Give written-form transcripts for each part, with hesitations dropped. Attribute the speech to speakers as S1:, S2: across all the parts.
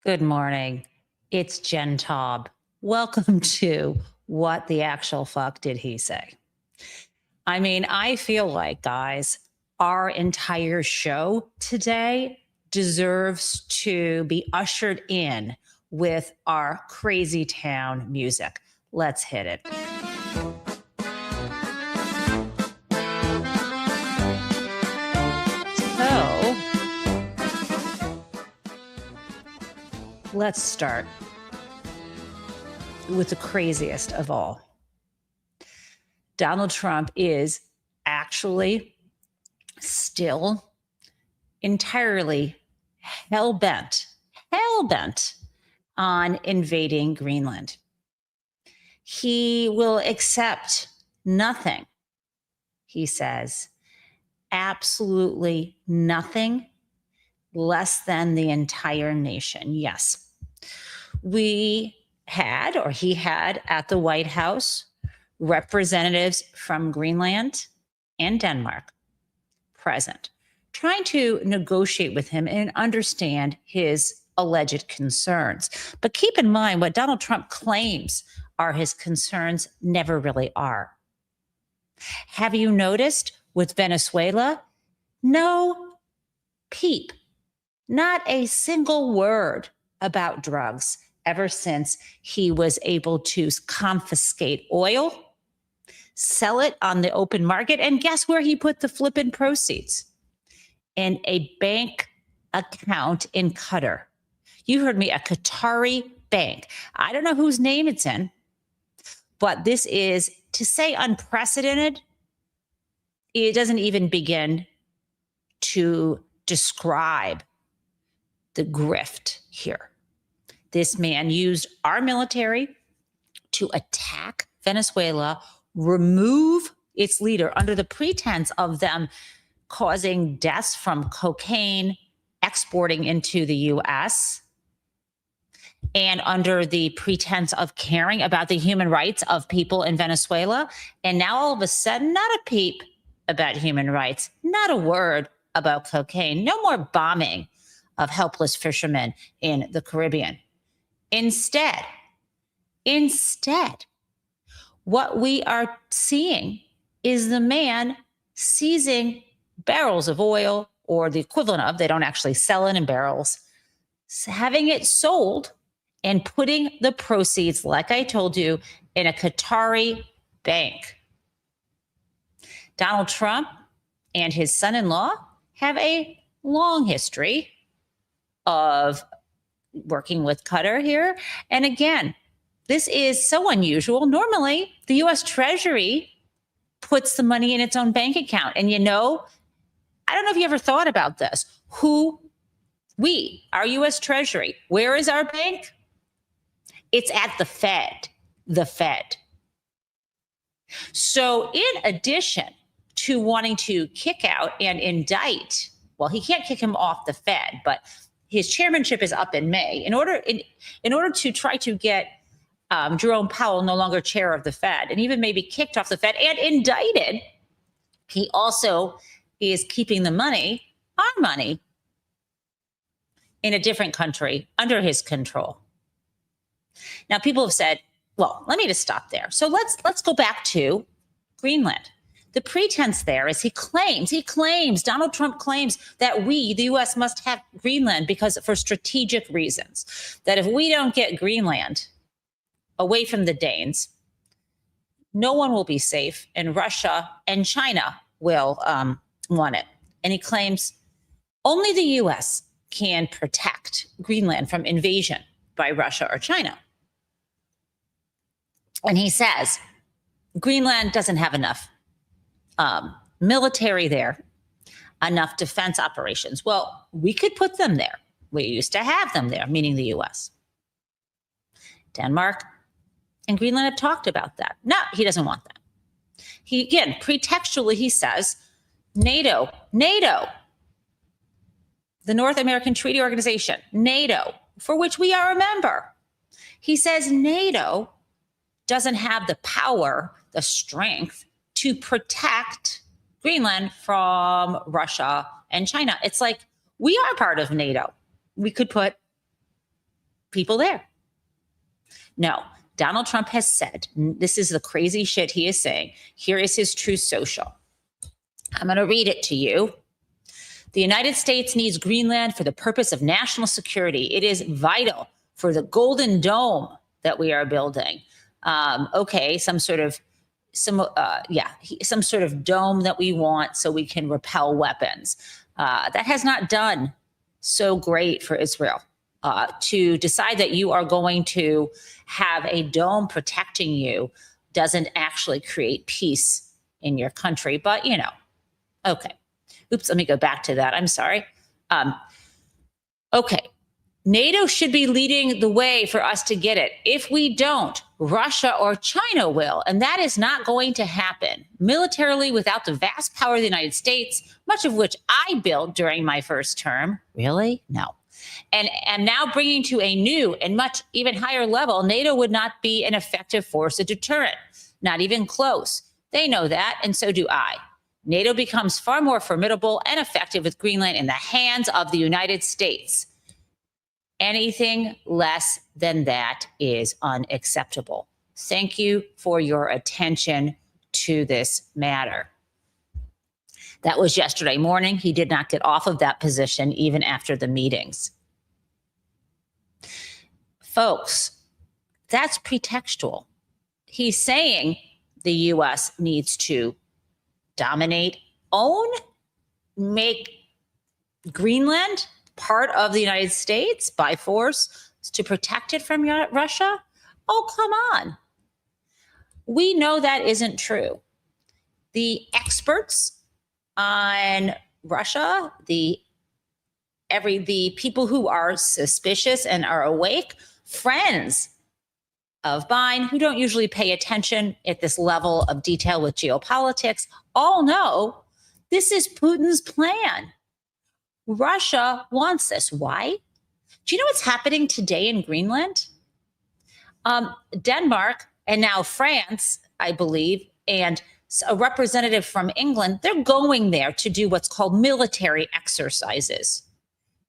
S1: Good morning. It's Jen Taub. Welcome to What the Actual Fuck Did He Say? I mean, I feel like, guys, our entire show today deserves to be ushered in with our crazy town music. Let's hit it. So, let's start with the craziest of all. Donald Trump is actually still entirely hell-bent on invading Greenland. He will accept nothing, he says, absolutely nothing less than the entire nation. Yes, he had at the White House representatives from Greenland and Denmark present, trying to negotiate with him and understand his alleged concerns. But keep in mind, what Donald Trump claims are his concerns never really are. Have you noticed with Venezuela? No peep, not a single word about drugs ever since he was able to confiscate oil, sell it on the open market, and guess where he put the flippin' proceeds? In a bank account in Qatar. You heard me, a Qatari bank. I don't know whose name it's in, but this is, to say unprecedented, it doesn't even begin to describe the grift here. This man used our military to attack Venezuela, remove its leader under the pretense of them causing deaths from cocaine exporting into the U.S., and under the pretense of caring about the human rights of people in Venezuela. And now all of a sudden, not a peep about human rights, not a word about cocaine, no more bombing of helpless fishermen in the Caribbean. Instead, what we are seeing is the man seizing barrels of oil, or the equivalent of, they don't actually sell it in barrels, having it sold and putting the proceeds, like I told you, in a Qatari bank. Donald Trump and his son-in-law have a long history of working with Qatar here. And again, this is so unusual. Normally, the U.S. Treasury puts the money in its own bank account. And I don't know if you ever thought about this. Our U.S. Treasury, where is our bank? It's at the Fed. So in addition to wanting to kick out and indict, well, he can't kick him off the Fed, but his chairmanship is up in May. In order to try to get Jerome Powell no longer chair of the Fed, and even maybe kicked off the Fed and indicted, he also is keeping the money, our money, in a different country under his control. Now, people have said, well, let me just stop there. So let's go back to Greenland. The pretense there is he claims, Donald Trump claims that we, the U.S., must have Greenland because for strategic reasons, that if we don't get Greenland away from the Danes, no one will be safe, and Russia and China will want it. And he claims only the U.S. can protect Greenland from invasion by Russia or China. And he says Greenland doesn't have enough military there, enough defense operations. Well, we could put them there. We used to have them there, meaning the U.S. Denmark and Greenland have talked about that. No, he doesn't want that. Pretextually, he says, NATO, the North American Treaty Organization, NATO, for which we are a member. He says NATO doesn't have the power, the strength to protect Greenland from Russia and China. It's like, we are part of NATO. We could put people there. No, Donald Trump has said, this is the crazy shit he is saying. Here is his Truth Social. I'm going to read it to you. The United States needs Greenland for the purpose of national security. It is vital for the Golden Dome that we are building. Okay, some sort of dome that we want so we can repel weapons. That has not done so great for Israel. To decide that you are going to have a dome protecting you doesn't actually create peace in your country. But, you know, okay. Oops, let me go back to that. I'm sorry. Okay. NATO should be leading the way for us to get it. If we don't, Russia or China will, and that is not going to happen militarily without the vast power of the United States, much of which I built during my first term. Really? No. And now bringing to a new and much even higher level, NATO would not be an effective force of deterrent, not even close. They know that, and so do I. NATO becomes far more formidable and effective with Greenland in the hands of the United States. Anything less than that is unacceptable. Thank you for your attention to this matter. That was yesterday morning. He did not get off of that position even after the meetings. Folks, that's pretextual. He's saying the U.S. needs to dominate, own, make Greenland part of the United States by force to protect it from Russia? Oh, come on. We know that isn't true. The experts on Russia, the people who are suspicious and are awake, friends of mine who don't usually pay attention at this level of detail with geopolitics, all know this is Putin's plan. Russia wants this. Why? Do you know what's happening today in Greenland? Denmark and now France, I believe, and a representative from England, they're going there to do what's called military exercises,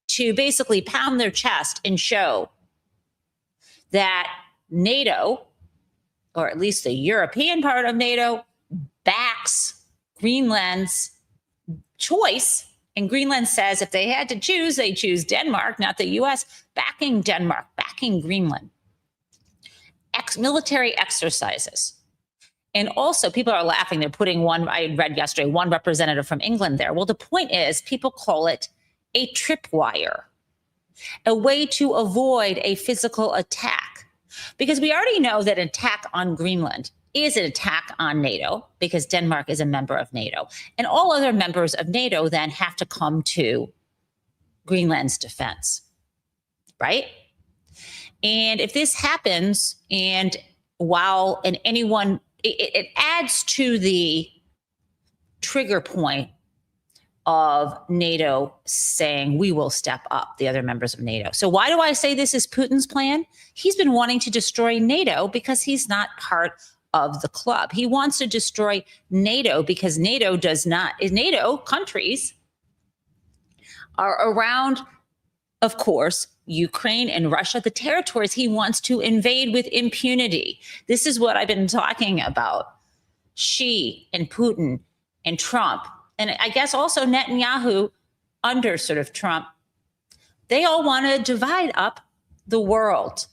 S1: to basically pound their chest and show that NATO, or at least the European part of NATO, backs Greenland's choice. And Greenland says if they had to choose, they choose Denmark, not the U.S., backing Denmark, backing Greenland. Military exercises. And also, people are laughing. They're putting one, I read yesterday, one representative from England there. Well, the point is, people call it a tripwire, a way to avoid a physical attack. Because we already know that an attack on Greenland is an attack on NATO, because Denmark is a member of NATO. And all other members of NATO then have to come to Greenland's defense, right? And if this happens, and while in anyone, it adds to the trigger point of NATO saying we will step up, the other members of NATO. So why do I say this is Putin's plan? He's been wanting to destroy NATO because he's not part of the club. He wants to destroy NATO because NATO does not, NATO countries are around, of course, Ukraine and Russia, the territories he wants to invade with impunity. This is what I've been talking about. Xi and Putin and Trump, and I guess also Netanyahu under sort of Trump, they all want to divide up the world.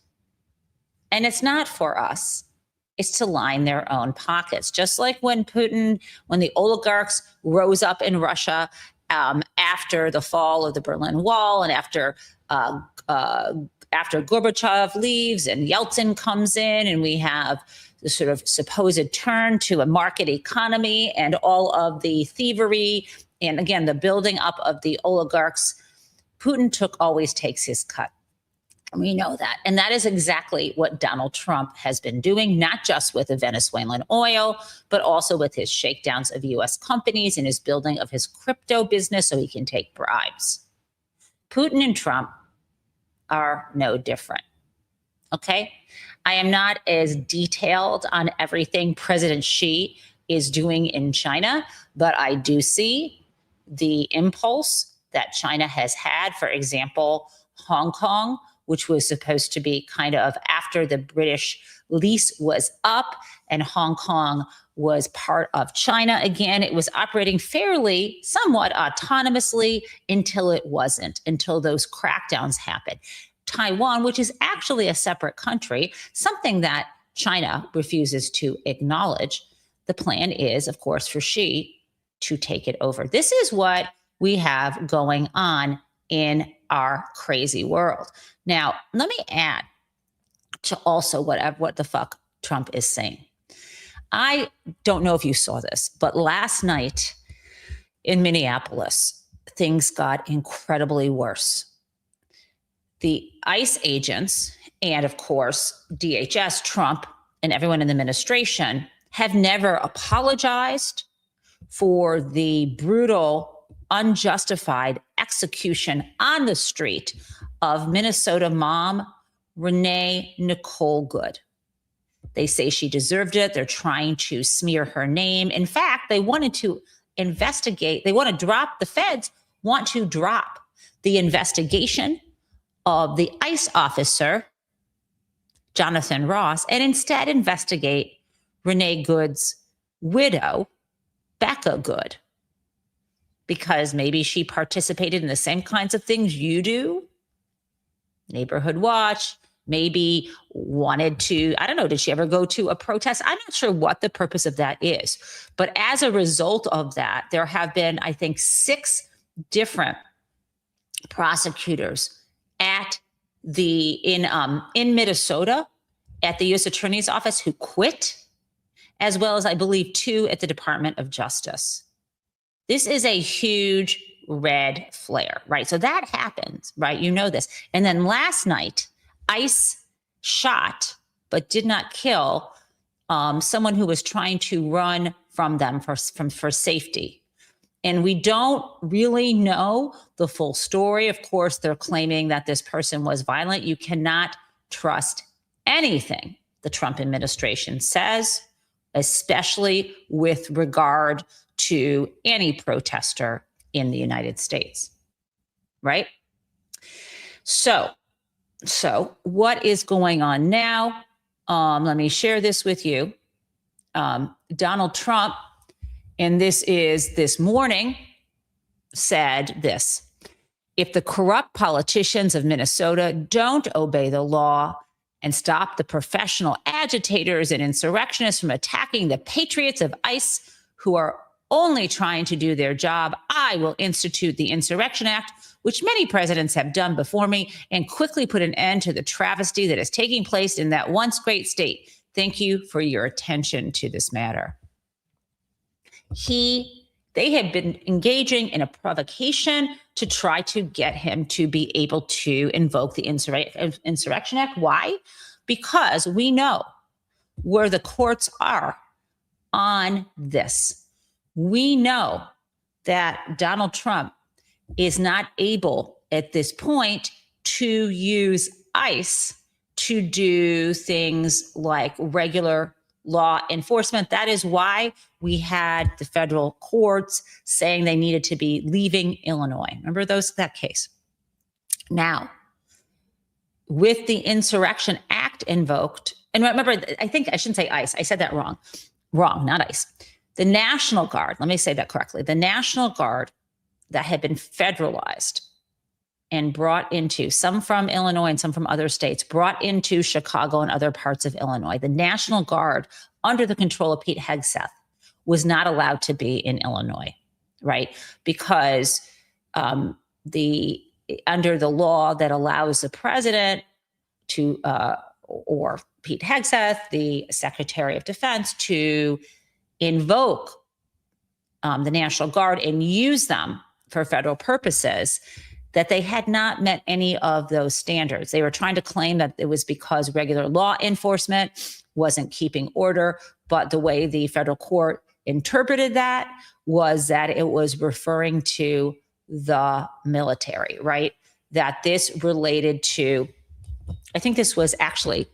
S1: And it's not for us. It's to line their own pockets. Just like when the oligarchs rose up in Russia after the fall of the Berlin Wall and after Gorbachev leaves and Yeltsin comes in, and we have the sort of supposed turn to a market economy and all of the thievery and, again, the building up of the oligarchs, Putin always takes his cut. We know that. And that is exactly what Donald Trump has been doing, not just with the Venezuelan oil, but also with his shakedowns of U.S. companies and his building of his crypto business so he can take bribes. Putin and Trump are no different. Okay? I am not as detailed on everything President Xi is doing in China, but I do see the impulse that China has had. For example, Hong Kong which was supposed to be kind of after the British lease was up and Hong Kong was part of China again. It was operating fairly, somewhat autonomously until it wasn't, until those crackdowns happened. Taiwan, which is actually a separate country, something that China refuses to acknowledge. The plan is, of course, for Xi to take it over. This is what we have going on in our crazy world. Now, let me add to also what the fuck Trump is saying. I don't know if you saw this, but last night in Minneapolis, things got incredibly worse. The ICE agents and, of course, DHS, Trump, and everyone in the administration have never apologized for the brutal, unjustified execution on the street of Minnesota mom Renee Nicole Good. They say she deserved it. They're trying to smear her name. In fact, they wanted to investigate. They want to drop, the feds want to drop the investigation of the ICE officer, Jonathan Ross, and instead investigate Renee Good's widow, Becca Good, because maybe she participated in the same kinds of things you do. Neighborhood watch, maybe wanted to, I don't know, did she ever go to a protest? I'm not sure what the purpose of that is. But as a result of that, there have been, I think, 6 different prosecutors at in Minnesota at the U.S. Attorney's Office who quit, as well as I believe 2 at the Department of Justice. This is a huge red flare, right? So that happens, right? You know this. And then last night, ICE shot but did not kill someone who was trying to run from them for safety. And we don't really know the full story. Of course, they're claiming that this person was violent. You cannot trust anything the Trump administration says, especially with regard to any protester in the United States, right? So what is going on now? Let me share this with you. Donald Trump, and this is this morning, said this: if the corrupt politicians of Minnesota don't obey the law and stop the professional agitators and insurrectionists from attacking the patriots of ICE who are only trying to do their job, I will institute the Insurrection Act, which many presidents have done before me, and quickly put an end to the travesty that is taking place in that once great state. Thank you for your attention to this matter. They have been engaging in a provocation to try to get him to be able to invoke the Insurrection Act. Why? Because we know where the courts are on this. We know that Donald Trump is not able at this point to use ICE to do things like regular law enforcement. That is why we had the federal courts saying they needed to be leaving Illinois. Remember that case? Now, with the Insurrection Act invoked, and remember, I think I shouldn't say ICE. I said that wrong. Wrong, not ICE. The National Guard, let me say that correctly. The National Guard that had been federalized and brought into, some from Illinois and some from other states, brought into Chicago and other parts of Illinois. The National Guard, under the control of Pete Hegseth, was not allowed to be in Illinois, right? Because under the law that allows the president to, or Pete Hegseth, the Secretary of Defense, to invoke the National Guard and use them for federal purposes, that they had not met any of those standards. They were trying to claim that it was because regular law enforcement wasn't keeping order, but the way the federal court interpreted that was that it was referring to the military, right? That this related to, I think this was actually,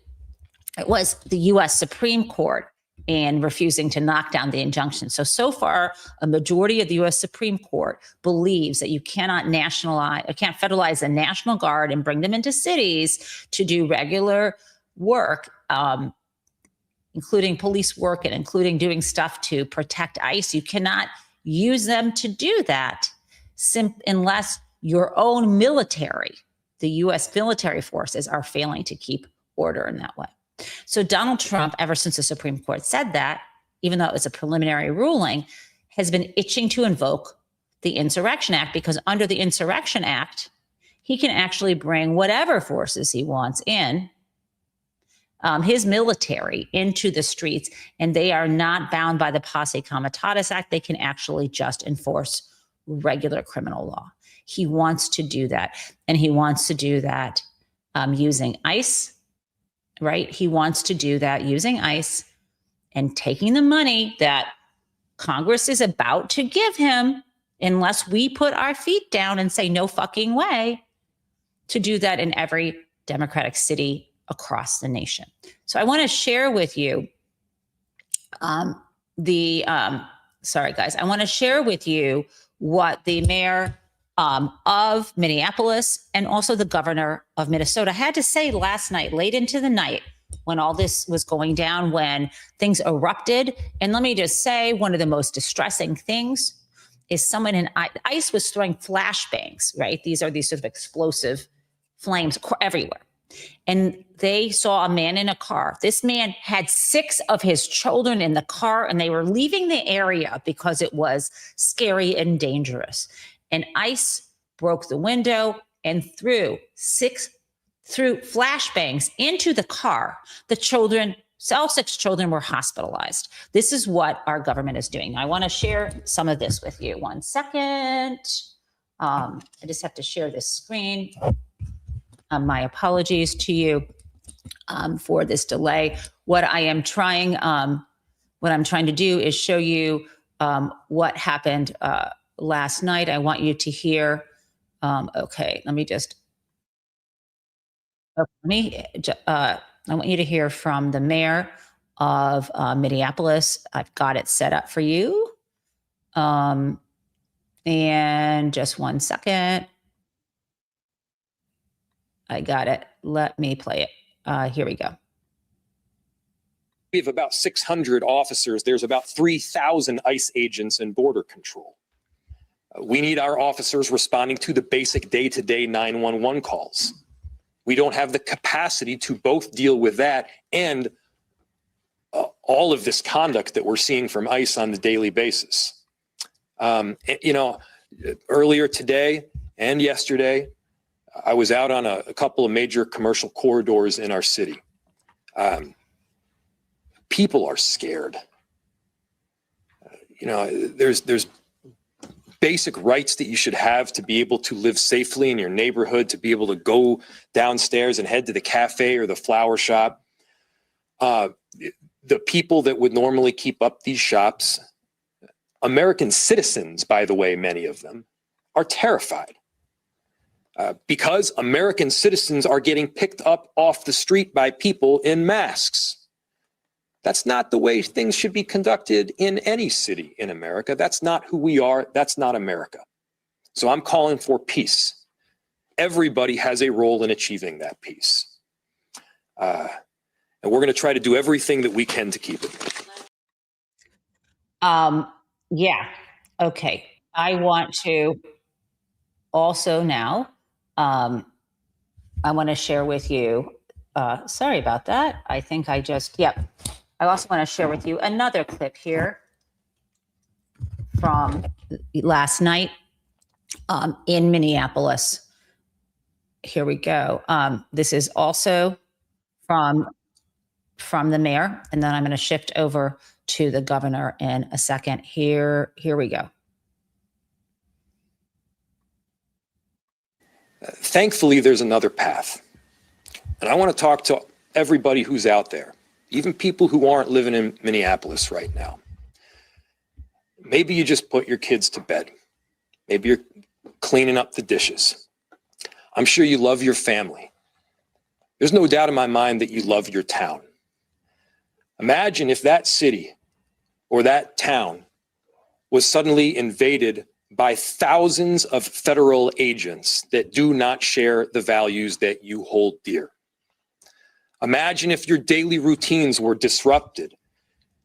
S1: it was the U.S. Supreme Court and refusing to knock down the injunction. So far, a majority of the U.S. Supreme Court believes that you cannot can't federalize the National Guard and bring them into cities to do regular work, including police work and including doing stuff to protect ICE. You cannot use them to do that unless your own military, the U.S. military forces, are failing to keep order in that way. So Donald Trump, ever since the Supreme Court said that, even though it was a preliminary ruling, has been itching to invoke the Insurrection Act, because under the Insurrection Act, he can actually bring whatever forces he wants in, his military, into the streets, and they are not bound by the Posse Comitatus Act. They can actually just enforce regular criminal law. He wants to do that, and he wants to do that using ICE. Right? He wants to do that using ICE and taking the money that Congress is about to give him, unless we put our feet down and say no fucking way, to do that in every Democratic city across the nation. So I want to share with you I want to share with you what the mayor of Minneapolis and also the governor of Minnesota had to say last night, late into the night, when all this was going down, when things erupted. And let me just say, one of the most distressing things is someone in ICE was throwing flashbangs, right? These are these sort of explosive flames everywhere. And they saw a man in a car. This man had 6 of his children in the car, and they were leaving the area because it was scary and dangerous. And ICE broke the window and threw flashbangs into the car. All 6 children were hospitalized. This is what our government is doing. I want to share some of this with you. 1 second. I just have to share this screen. My apologies to you for this delay. What I'm trying to do is show you what happened last night. I want you to hear. I want you to hear from the mayor of Minneapolis. I've got it set up for you. And just 1 second. I got it. Let me play it. Here we go.
S2: We have about 600 officers. There's about 3,000 ICE agents in border control. We need our officers responding to the basic day-to-day 911 calls. We don't have the capacity to both deal with that and all of this conduct that we're seeing from ICE on the daily basis. Earlier today and yesterday, I was out on a couple of major commercial corridors in our city. People are scared. There's basic rights that you should have to be able to live safely in your neighborhood, to be able to go downstairs and head to the cafe or the flower shop. The people that would normally keep up these shops, American citizens, by the way, many of them, are terrified. Because American citizens are getting picked up off the street by people in masks. That's not the way things should be conducted in any city in America. That's not who we are. That's not America. So I'm calling for peace. Everybody has a role in achieving that peace. And we're going to try to do everything that we can to keep it.
S1: Yeah. Okay. I want to also now, I want to share with you, sorry about that. I think I also want to share with you another clip here from last night in Minneapolis. Here we go. This is also from the mayor, and then I'm going to shift over to the governor in a second. Here we go.
S2: Thankfully, there's another path. And I want to talk to everybody who's out there, even people who aren't living in Minneapolis right now. Maybe you just put your kids to bed. Maybe you're cleaning up the dishes. I'm sure you love your family. There's no doubt in my mind that you love your town. Imagine if that city or that town was suddenly invaded by thousands of federal agents that do not share the values that you hold dear. Imagine if your daily routines were disrupted.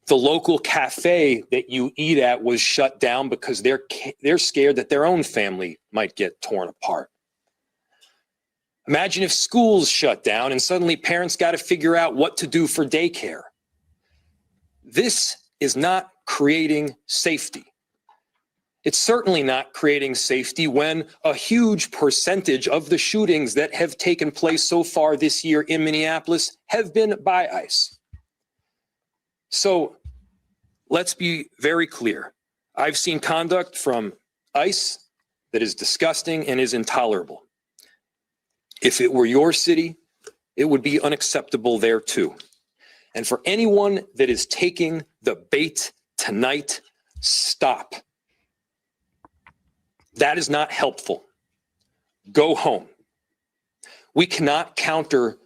S2: The local cafe that you eat at was shut down because they're scared that their own family might get torn apart. Imagine if schools shut down and suddenly parents got to figure out what to do for daycare. This is not creating safety. It's certainly not creating safety when a huge percentage of the shootings that have taken place so far this year in Minneapolis have been by ICE. So let's be very clear. I've seen conduct from ICE that is disgusting and is intolerable. If it were your city, it would be unacceptable there too. And for anyone that is taking the bait tonight, stop. That is not helpful. Go home. We cannot counter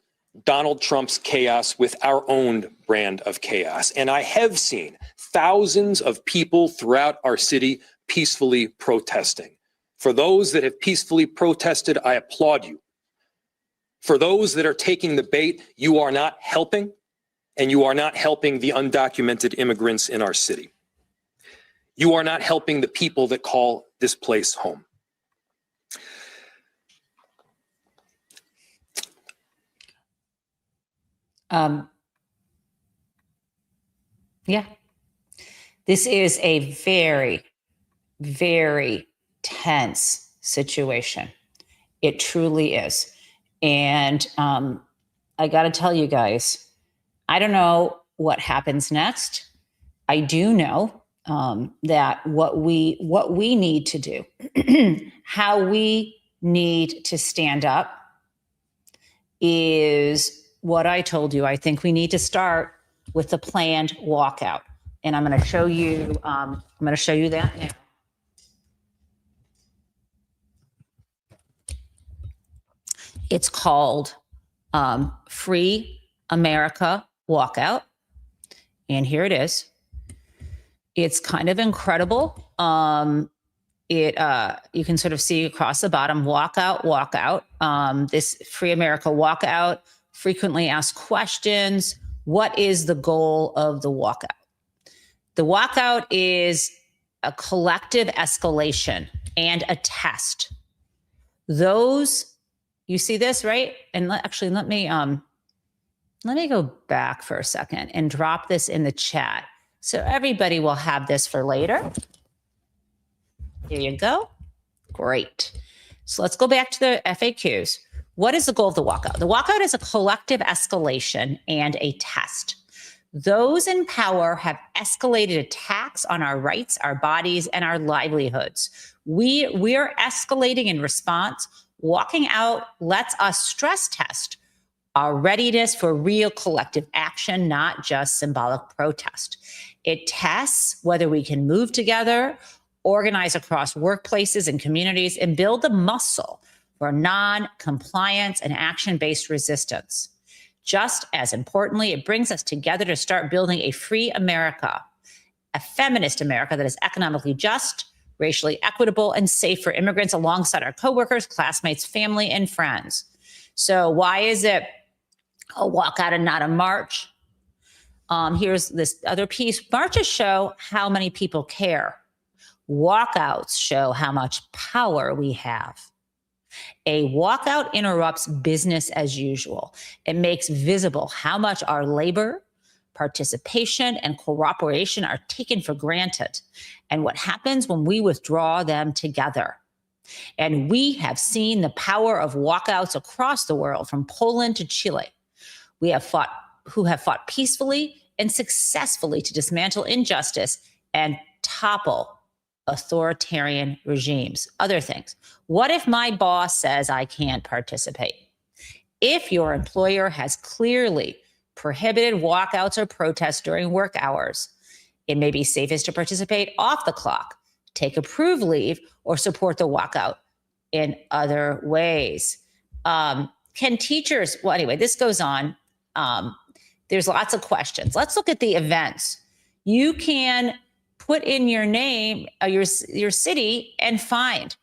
S2: Donald Trump's chaos with our own brand of chaos. And I have seen thousands of people throughout our city peacefully protesting. For those that have peacefully protested, I applaud you. For those that are taking the bait, you are not helping, and you are not helping the undocumented immigrants in our city. You are not helping the people that call this place home.
S1: Yeah. This is a very, very tense situation. It truly is. And I got to tell you guys, I don't know what happens next. I do know that what we need to do, how we need to stand up is what I told you. I think we need to start with the planned walkout. And I'm going to show you, that now. It's called Free America Walkout. And here it is. It's kind of incredible. You can sort of see across the bottom, walkout. This Free America Walkout, frequently asked questions. What is the goal of the walkout? The walkout is a collective escalation and a test. You see this, right? And let me go back for a second and drop this in the chat. So everybody will have this for later. Here you go. Great. So let's go back to the FAQs. What is the goal of the walkout? The walkout is a collective escalation and a test. Those in power have escalated attacks on our rights, our bodies, and our livelihoods. We are escalating in response. Walking out lets us stress test our readiness for real collective action, not just symbolic protest. It tests whether we can move together, organize across workplaces and communities, and build the muscle for non-compliance and action-based resistance. Just as importantly, it brings us together to start building a free America, a feminist America that is economically just, racially equitable, and safe for immigrants alongside our coworkers, classmates, family, and friends. So why is it a walkout and not a march? Here's this other piece. Marches show how many people care. Walkouts show how much power we have. A walkout interrupts business as usual. It makes visible how much our labor, participation, and cooperation are taken for granted, and what happens when we withdraw them together. And we have seen the power of walkouts across the world, from Poland to Chile. Who have fought peacefully and successfully to dismantle injustice and topple authoritarian regimes. Other things. What if my boss says I can't participate? If your employer has clearly prohibited walkouts or protests during work hours, it may be safest to participate off the clock, take approved leave, or support the walkout in other ways. Can teachers, well, anyway, this goes on. There's lots of questions. Let's look at the events. You can put in your name, your city, and find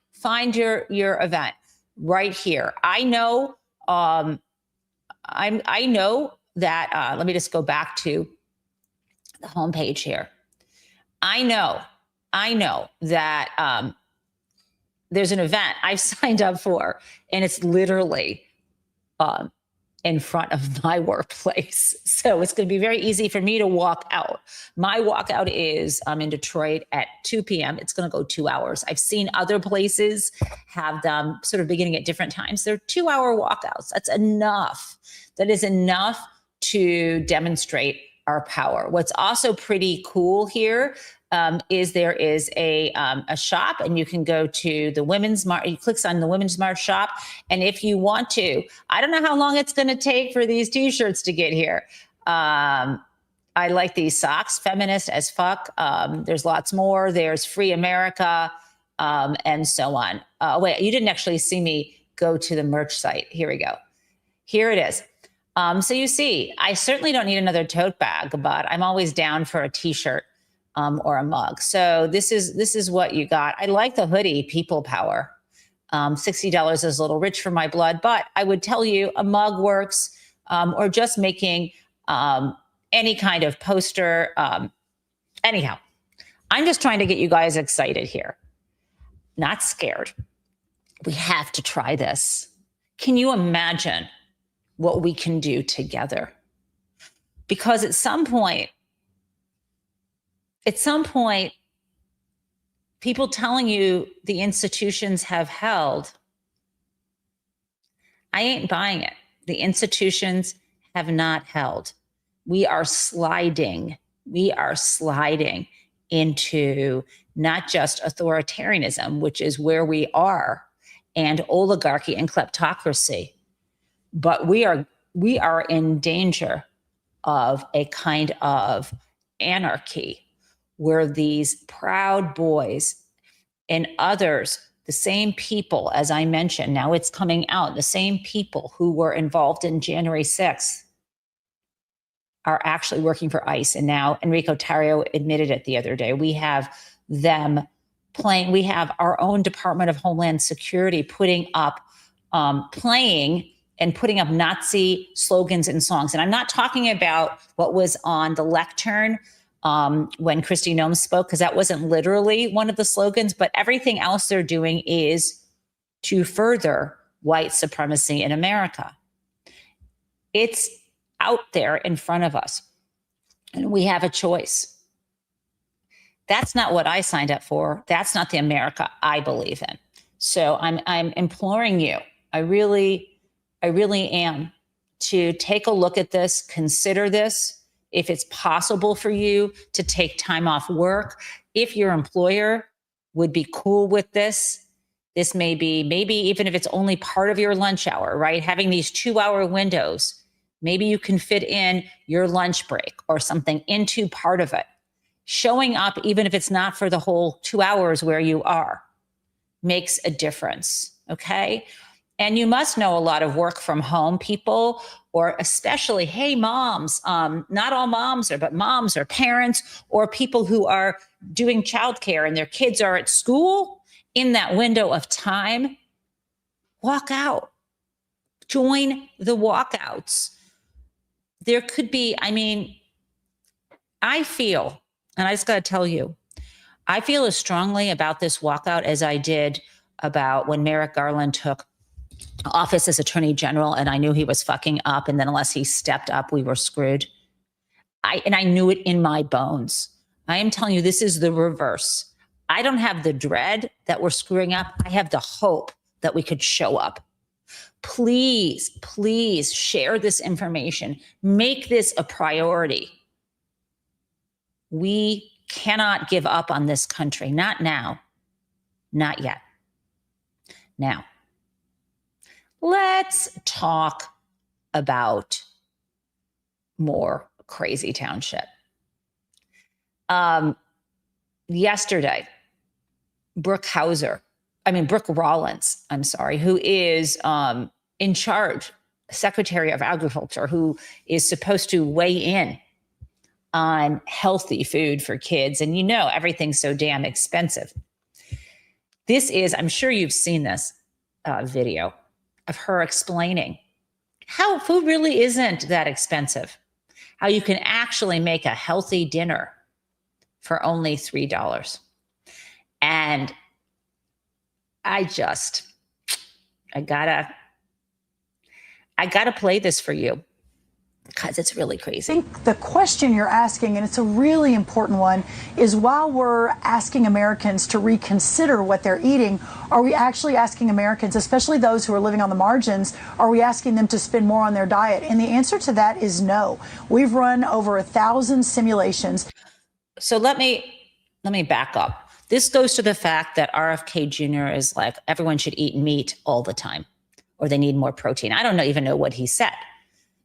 S1: your event right here. I know. I know that. Let me just go back to the homepage here. I know that there's an event I've signed up for, and it's literally in front of my workplace. So it's going to be very easy for me to walk out. My walkout is in Detroit at 2 p.m. It's going to go 2 hours. I've seen other places have them sort of beginning at different times. They're 2-hour walkouts. That's enough. That is enough to demonstrate our power. What's also pretty cool here is there is a shop, and you can go to the Women's March. You click on the Women's March shop, and if you want to, I don't know how long it's going to take for these T-shirts to get here. I like these socks, feminist as fuck. There's lots more. There's Free America, and so on. Wait, you didn't actually see me go to the merch site. Here we go. Here it is. So you see, I certainly don't need another tote bag, but I'm always down for a T-shirt. Or a mug. So this is what you got. I like the hoodie, People Power. $60 is a little rich for my blood, but I would tell you a mug works, or just making any kind of poster. Anyhow, I'm just trying to get you guys excited here, not scared. We have to try this. Can you imagine what we can do together? Because at some point, people telling you the institutions have held, I ain't buying it. The institutions have not held. We are sliding into not just authoritarianism, which is where we are, and oligarchy and kleptocracy, but we are in danger of a kind of anarchy, where these proud boys and others, the same people, as I mentioned, now it's coming out, the same people who were involved in January 6th are actually working for ICE. And now Enrico Tarrio admitted it the other day. We have them playing, we have our own Department of Homeland Security putting up, playing and putting up Nazi slogans and songs. And I'm not talking about what was on the lectern when Kristi Noem spoke, because that wasn't literally one of the slogans, but everything else they're doing is to further white supremacy in America. It's out there in front of us, and we have a choice. That's not what I signed up for. That's not the America I believe in. So I'm imploring you, I really am, to take a look at this, consider this. If it's possible for you to take time off work, if your employer would be cool with this, this may be, maybe even if it's only part of your lunch hour, right? Having these 2-hour windows, maybe you can fit in your lunch break or something into part of it. Showing up, even if it's not for the whole 2 hours where you are, makes a difference, okay? And you must know a lot of work from home people, or especially, hey, moms, not all moms are, but moms or parents or people who are doing childcare and their kids are at school. In that window of time, walk out, join the walkouts. There could be, I feel, and I just got to tell you, I feel as strongly about this walkout as I did about when Merrick Garland took office as Attorney General, and I knew he was fucking up, and then unless he stepped up, we were screwed. I knew it in my bones. I am telling you, this is the reverse. I don't have the dread that we're screwing up. I have the hope that we could show up. Please, please share this information. Make this a priority. We cannot give up on this country. Not now. Not yet. Now, let's talk about more crazy town shit. Yesterday, Brooke Rollins, who is in charge Secretary of Agriculture who is supposed to weigh in on healthy food for kids. And everything's so damn expensive. This is, I'm sure you've seen this video of her explaining how food really isn't that expensive, how you can actually make a healthy dinner for only $3. And I gotta play this for you because it's really crazy.
S3: I think the question you're asking, and it's a really important one, is while we're asking Americans to reconsider what they're eating, are we actually asking Americans, especially those who are living on the margins, are we asking them to spend more on their diet? And the answer to that is no. We've run over 1,000 simulations.
S1: So let me back up. This goes to the fact that RFK Jr. is like, everyone should eat meat all the time, or they need more protein. I don't even know what he said.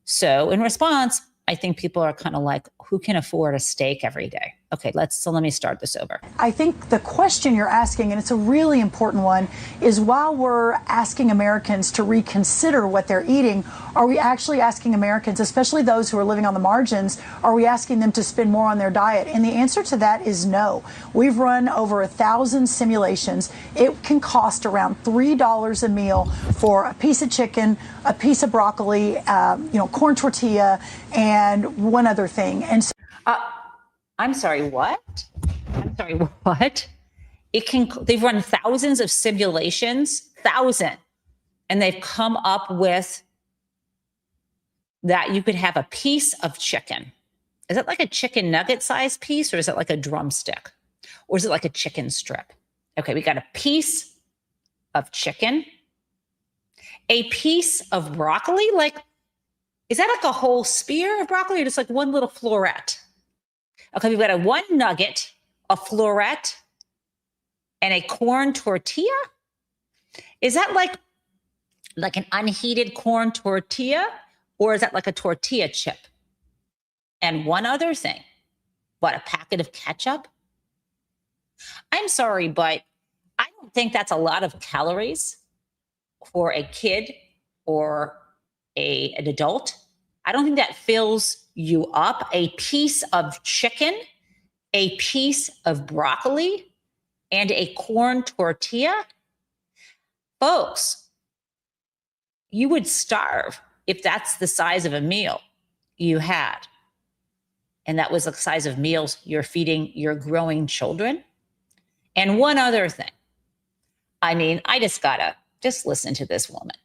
S1: So in response, I think people are kind of like, who can afford a steak every day? Okay, let me start this over.
S3: I think the question you're asking, and it's a really important one, is while we're asking Americans to reconsider what they're eating, are we actually asking Americans, especially those who are living on the margins, are we asking them to spend more on their diet? And the answer to that is no. We've run over 1,000 simulations. It can cost around $3 a meal for a piece of chicken, a piece of broccoli, corn tortilla, and one other thing. And so
S1: I'm sorry, what? They've run thousands of simulations, and they've come up with that you could have a piece of chicken. Is it like a chicken nugget size piece, or is it like a drumstick? Or is it like a chicken strip? Okay, we got a piece of chicken, a piece of broccoli. Is that like a whole spear of broccoli, or just like one little floret? Okay, we've got one nugget, a floret, and a corn tortilla. Is that like an unheated corn tortilla, or is that like a tortilla chip? And one other thing, what, a packet of ketchup? I'm sorry, but I don't think that's a lot of calories for a kid or an adult. I don't think that fills you up. A piece of chicken, a piece of broccoli, and a corn tortilla. Folks, you would starve if that's the size of a meal you had. And that was the size of meals you're feeding your growing children. And one other thing. I just listen to this woman.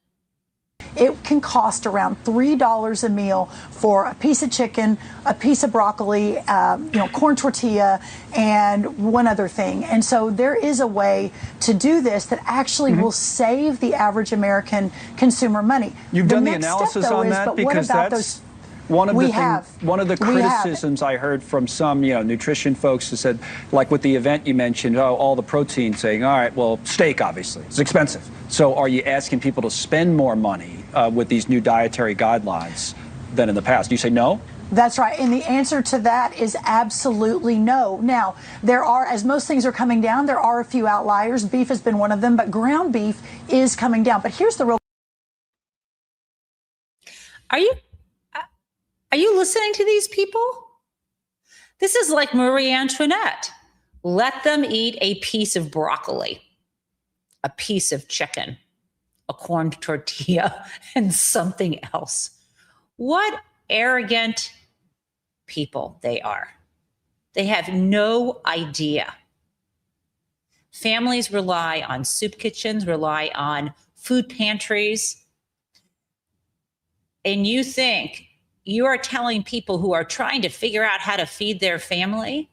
S3: it can cost around $3 a meal for a piece of chicken, a piece of broccoli, corn tortilla, and one other thing. And so there is a way to do this that actually will save the average American consumer money.
S4: You've done the analysis on that, because that's one of the criticisms I heard from some, nutrition folks who said, like with the event you mentioned, all the protein, saying, all right, well, steak, obviously, it's expensive. So are you asking people to spend more money with these new dietary guidelines than in the past? Do you say no?
S3: That's right. And the answer to that is absolutely no. Now, there are, as most things are coming down, there are a few outliers. Beef has been one of them, but ground beef is coming down. But here's the real.
S1: Are you listening to these people? This is like Marie Antoinette. Let them eat a piece of broccoli, a piece of chicken, a corn tortilla, and something else. What arrogant people they are. They have no idea. Families rely on soup kitchens, rely on food pantries. And you think you are telling people who are trying to figure out how to feed their family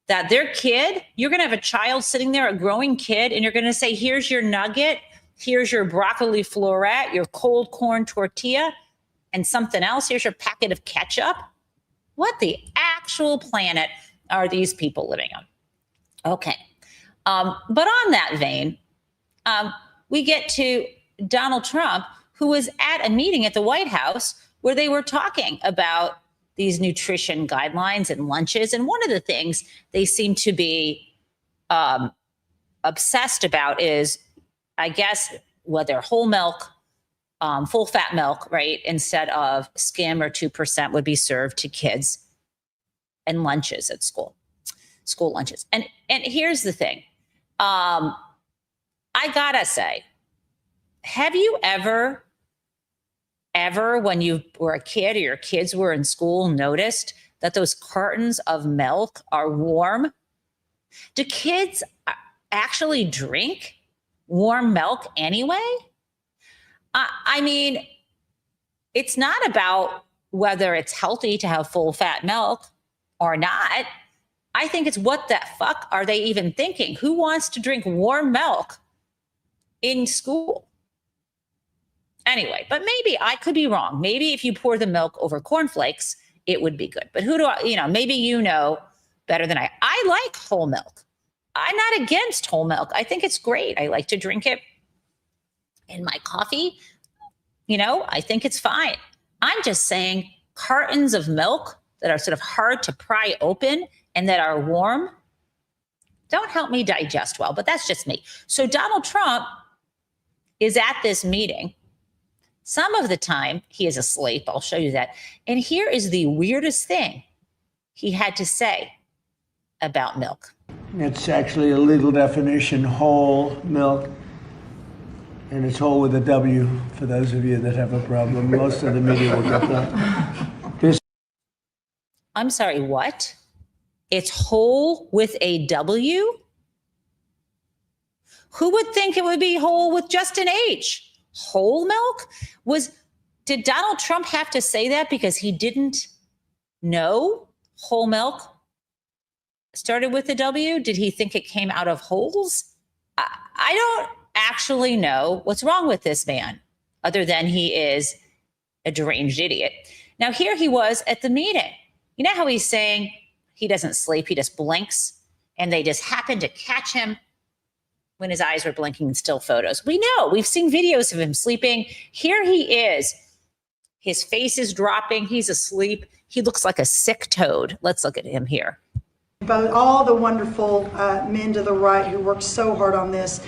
S1: that their kid, you're going to have a child sitting there, a growing kid, and you're going to say, here's your nugget, here's your broccoli floret, your cold corn tortilla, and something else. Here's your packet of ketchup. What the actual planet are these people living on? Okay. But on that vein, we get to Donald Trump, who was at a meeting at the White House where they were talking about these nutrition guidelines and lunches. And one of the things they seem to be obsessed about is, I guess, whether whole milk, full fat milk, right, instead of skim or 2% would be served to kids and lunches at school lunches. And here's the thing. I gotta say, have you ever, when you were a kid or your kids were in school, noticed that those cartons of milk are warm? Do kids actually drink warm milk anyway? I mean, it's not about whether it's healthy to have full fat milk or not. I think it's what the fuck are they even thinking? Who wants to drink warm milk in school? Anyway, but maybe I could be wrong. Maybe if you pour the milk over cornflakes, it would be good. But who do I, maybe you know better than I. I like whole milk. I'm not against whole milk. I think it's great. I like to drink it in my coffee. I think it's fine. I'm just saying cartons of milk that are sort of hard to pry open and that are warm don't help me digest well, but that's just me. So Donald Trump is at this meeting. Some of the time he is asleep. I'll show you that. And here is the weirdest thing he had to say about milk.
S5: It's actually a legal definition, whole milk. And it's whole with a W for those of you that have a problem. Most of the media will get that.
S1: I'm sorry, what? It's whole with a W? Who would think it would be whole with just an H? Whole milk? Did Donald Trump have to say that because he didn't know whole milk started with a W? Did he think it came out of holes? I don't actually know what's wrong with this man, other than he is a deranged idiot. Now, here he was at the meeting. You know how he's saying he doesn't sleep, he just blinks, and they just happen to catch him when his eyes were blinking in still photos. We know, we've seen videos of him sleeping. Here he is. His face is dropping. He's asleep. He looks like a sick toad. Let's look at him here.
S3: But all the wonderful men to the right who worked so hard on this.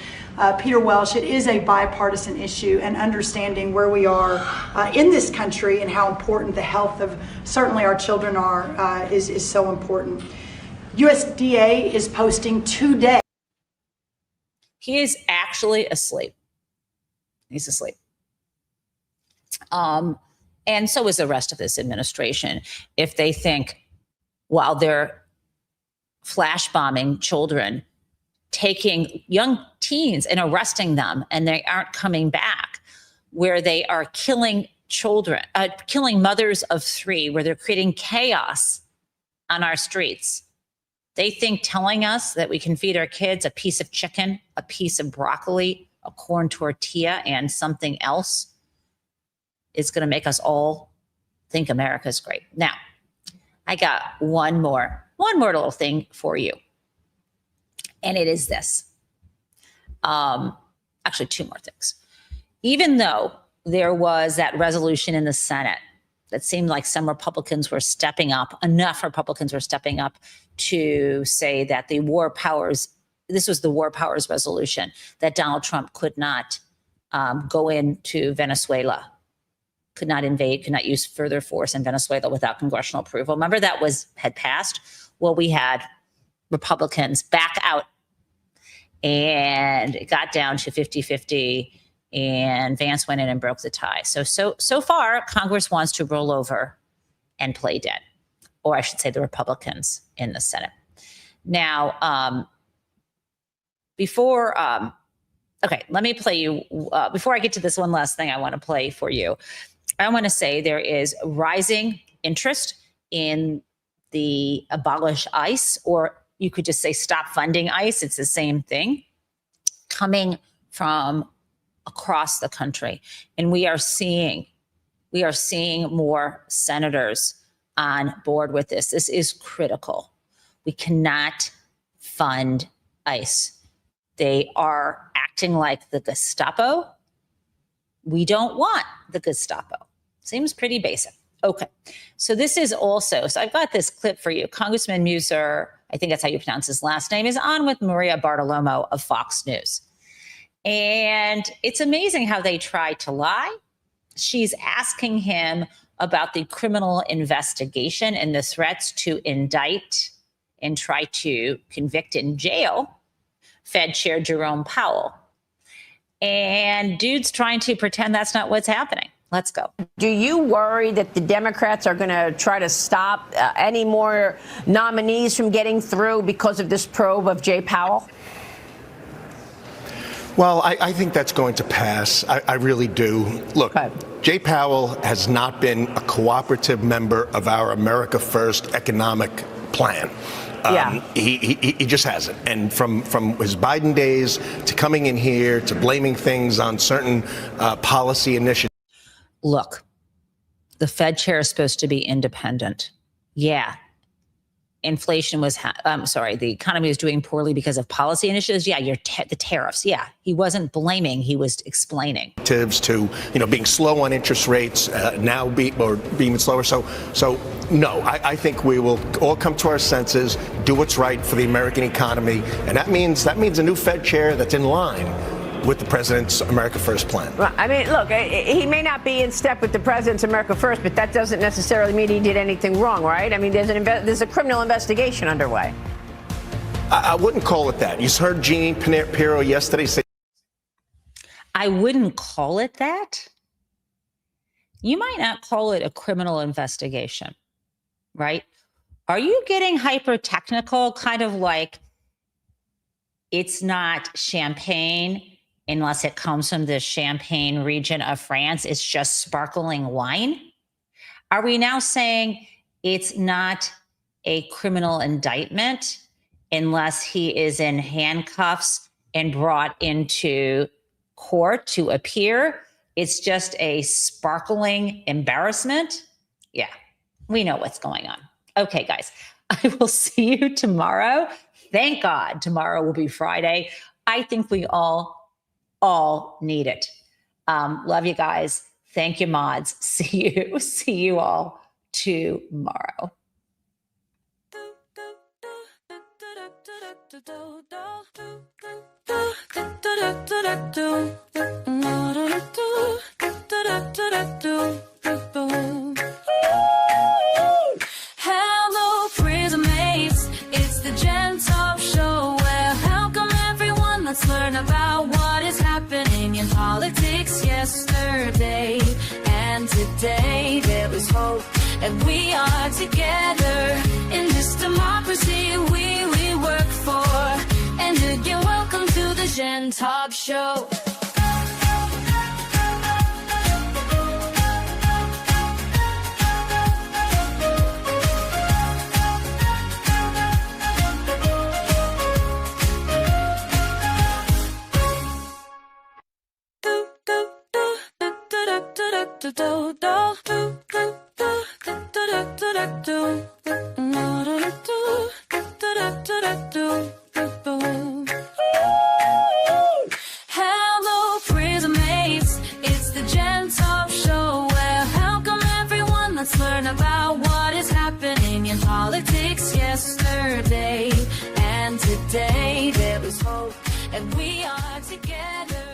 S3: Peter Welsh, it is a bipartisan issue, and understanding where we are in this country and how important the health of certainly our children are is so important. USDA is posting today.
S1: He is actually asleep. He's asleep. And so is the rest of this administration. If they think while they're flash bombing children, taking young teens and arresting them, and they aren't coming back, where they are killing children, killing mothers of three, where they're creating chaos on our streets. They think telling us that we can feed our kids a piece of chicken, a piece of broccoli, a corn tortilla, and something else is going to make us all think America's great. Now, I got one more little thing for you. And it is this. Actually, two more things. Even though there was that resolution in the Senate that seemed like some Republicans were stepping up, enough Republicans were stepping up to say that the war powers, this was the war powers resolution, that Donald Trump could not go into Venezuela, could not invade, could not use further force in Venezuela without congressional approval. Remember that had passed? Well, we had Republicans back out, and it got down to 50-50, and Vance went in and broke the tie. So far, Congress wants to roll over and play dead, or I should say the Republicans in the Senate. Now, let me play you, before I get to this one last thing I want to play for you, I want to say there is rising interest in the abolish ICE, or you could just say stop funding ICE. It's the same thing, coming from across the country. And we are seeing more senators on board with this. This is critical. We cannot fund ICE. They are acting like the Gestapo. We don't want the Gestapo. Seems pretty basic. Okay, so this is also, so I've got this clip for you. Congressman Muser, I think that's how you pronounce his last name, is on with Maria Bartiromo of Fox News. And it's amazing how they try to lie She's asking him about the criminal investigation and the threats to indict and try to convict in jail Fed Chair Jerome Powell. And dude's trying to pretend that's not what's happening. Let's go.
S6: Do you worry that the Democrats are going to try to stop any more nominees from getting through because of this probe of Jay Powell?
S7: Well, I think that's going to pass. I really do. Look, Jay Powell has not been a cooperative member of our America First economic plan. He just hasn't. And from his Biden days to coming in here to blaming things on certain policy initiatives.
S1: Look, the Fed chair is supposed to be independent. Yeah. Inflation was, the economy was doing poorly because of policy initiatives. Yeah, the tariffs. Yeah, he wasn't blaming, he was explaining.
S7: To, being slow on interest rates, being slower. So no, I think we will all come to our senses, do what's right for the American economy. And that means a new Fed chair that's in line with the president's America First plan.
S6: Well, I mean, look, he may not be in step with the president's America First, but that doesn't necessarily mean he did anything wrong, right? I mean, there's a criminal investigation underway.
S7: I wouldn't call it that. You heard Jeannie Pirro yesterday say.
S1: I wouldn't call it that. You might not call it a criminal investigation, right? Are you getting hyper technical, kind of like it's not champagne unless it comes from the Champagne region of France? It's just sparkling wine? Are we now saying it's not a criminal indictment unless he is in handcuffs and brought into court to appear? It's just a sparkling embarrassment? Yeah, we know what's going on. Okay, guys, I will see you tomorrow. Thank God tomorrow will be Friday. I think we all need it. Love you guys. Thank you, mods. See you all tomorrow.
S8: Hello, prison mates. It's the Gen Taub show where welcome everyone. Let's learn about what is happening in politics yesterday and today. There was hope and we are together in this democracy we work for. And again, welcome to the Gen Taub show. Hello, prison mates. It's the Gen Taub show where welcome everyone. Let's learn about what is happening in politics yesterday and today. There was hope and we are together.